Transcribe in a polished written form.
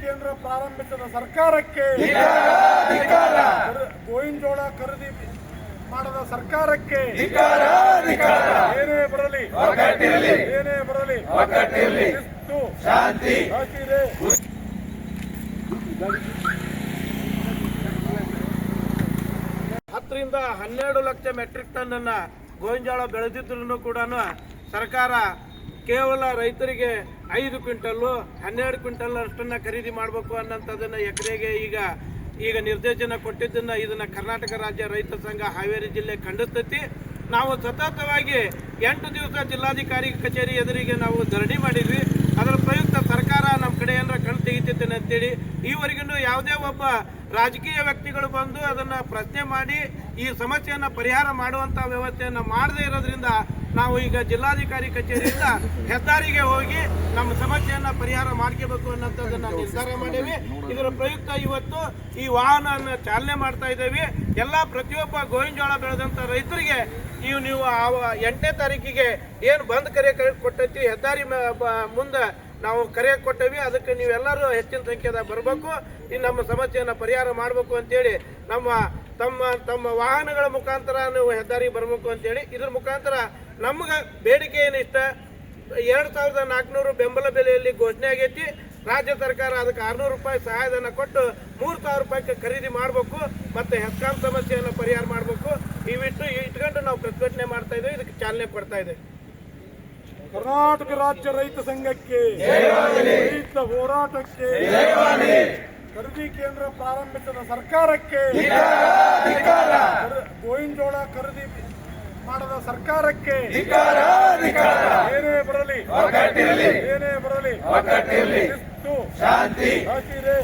ಕೇಂದ್ರ ಪ್ರಾರಂಭಿಸಿದ ಸರ್ಕಾರಕ್ಕೆ, ಗೋವಿಂಜೋಳ ಖರೀದಿ ಮಾಡದ ಸರ್ಕಾರಕ್ಕೆ ಏನೇ ಬರಲಿ ಏನೇ ಬರಲಿ ಶಿಸ್ತು ಶಾಂತಿ ಹಸಿರೆ. 10 ರಿಂದ 12 ಲಕ್ಷ ಮೆಟ್ರಿಕ್ ಟನ್ ಅನ್ನ ಗೋವಿಂಜೋಳ ಬೆಳೆದಿದ್ರು ಕೂಡ ಸರ್ಕಾರ ಕೇವಲ ರೈತರಿಗೆ 5 ಕ್ವಿಂಟಲ್ 12 ಕ್ವಿಂಟಲ್ ಅಷ್ಟನ್ನ ಖರೀದಿ ಮಾಡಬೇಕು ಅನ್ನೋಂಥದ್ದನ್ನ ಎಕರೆಗೆ ಈಗ ನಿರ್ದೇಶನ ಕೊಟ್ಟಿದ್ದನ್ನ ಇದನ್ನ ಕರ್ನಾಟಕ ರಾಜ್ಯ ರೈತ ಸಂಘ ಹಾವೇರಿ ಜಿಲ್ಲೆ ಖಂಡಿಸ್ತೈತಿ. ನಾವು ಸತತವಾಗಿ 8 ದಿವಸ ಜಿಲ್ಲಾಧಿಕಾರಿ ಕಚೇರಿ ಎದುರಿಗೆ ನಾವು ಧರಣಿ ಮಾಡಿದ್ವಿ. ಅದರ ಪ್ರಯುಕ್ತ ಸರ್ಕಾರ ನಮ್ಮ ಕಡೆ ಏನಾರ ಕಣ್ ತೆಗಿತೈತೇನೆ ಅಂತೇಳಿ ಈವರೆಗೂ ಯಾವುದೇ ಒಬ್ಬ ರಾಜಕೀಯ ವ್ಯಕ್ತಿಗಳು ಬಂದು ಅದನ್ನು ಪ್ರಶ್ನೆ ಮಾಡಿ ಈ ಸಮಸ್ಯೆಯನ್ನು ಪರಿಹಾರ ಮಾಡುವಂಥ ವ್ಯವಸ್ಥೆಯನ್ನು ಮಾಡದೇ ಇರೋದ್ರಿಂದ ನಾವು ಈಗ ಜಿಲ್ಲಾಧಿಕಾರಿ ಕಚೇರಿಯಿಂದ ಹೆದ್ದಾರಿಗೆ ಹೋಗಿ ನಮ್ಮ ಸಮಸ್ಯೆಯನ್ನು ಪರಿಹಾರ ಮಾಡ್ಕೋಬೇಕು ಅನ್ನೋಂಥದ್ದನ್ನು ನಿರ್ಧಾರ ಮಾಡೇವಿ. ಇದರ ಪ್ರಯುಕ್ತ ಇವತ್ತು ಈ ವಾಹನವನ್ನು ಚಾಲನೆ ಮಾಡ್ತಾ ಇದ್ದೇವೆ. ಎಲ್ಲ ಪ್ರತಿಯೊಬ್ಬ ಗೋವಿಂಜೋಳ ಬೆಳೆದಂಥ ರೈತರಿಗೆ ನೀವು 8ನೇ ತಾರೀಕಿಗೆ ಏನು ಬಂದ್ ಕರೆ ಕೊಟ್ಟೈತಿ ಹೆದ್ದಾರಿ ಮುಂದೆ ನಾವು ಕರೆ ಕೊಟ್ಟೇವಿ. ಅದಕ್ಕೆ ನೀವೆಲ್ಲರೂ ಹೆಚ್ಚಿನ ಸಂಖ್ಯೆದಾಗ ಬರಬೇಕು, ಈ ನಮ್ಮ ಸಮಸ್ಯೆಯನ್ನು ಪರಿಹಾರ ಮಾಡಬೇಕು ಅಂತೇಳಿ ತಮ್ಮ ವಾಹನಗಳ ಮುಖಾಂತರ ನೀವು ಹೆದ್ದಾರಿಗೆ ಬರಬೇಕು ಅಂತೇಳಿ ಇದ್ರ ಮುಖಾಂತರ ನಮ್ಗೆ ಬೇಡಿಕೆ ಏನಿಷ್ಟ 2400 ಬೆಂಬಲ ಬೆಲೆಯಲ್ಲಿ ಘೋಷಣೆ ಆಗೈತಿ. ರಾಜ್ಯ ಸರ್ಕಾರ ಅದಕ್ಕೆ 600 ರೂಪಾಯಿ ಸಹಾಯಧನ ಕೊಟ್ಟು 3000 ರೂಪಾಯಿಗೆ ಖರೀದಿ ಮಾಡಬೇಕು ಮತ್ತು ಹೆಸ್ಕಾಂ ಸಮಸ್ಯೆಯನ್ನು ಪರಿಹಾರ ಮಾಡಬೇಕು. ಇಟ್ಕೊಂಡು ನಾವು ಪ್ರತಿಭಟನೆ ಮಾಡ್ತಾ ಇದ್ದೇವೆ, ಇದಕ್ಕೆ ಚಾಲನೆ ಕೊಡ್ತಾ ಇದ್ದೇವೆ. ಕರ್ನಾಟಕ ರಾಜ್ಯ ರೈತ ಸಂಘಕ್ಕೆ ರೈತ ಹೋರಾಟಕ್ಕೆ ಖರೀದಿ ಕೇಂದ್ರ ಪ್ರಾರಂಭಿಸಿದ ಸರ್ಕಾರಕ್ಕೆ, ಗೋವಿಂಜೋಳ ಖರೀದಿ ಮಾಡದ ಸರ್ಕಾರಕ್ಕೆ ಏನೇ ಬರಲಿ ಏನೇ ಬರಲಿ ಶಿಸ್ತು ಶಾಂತಿ ಹಸಿರೆ.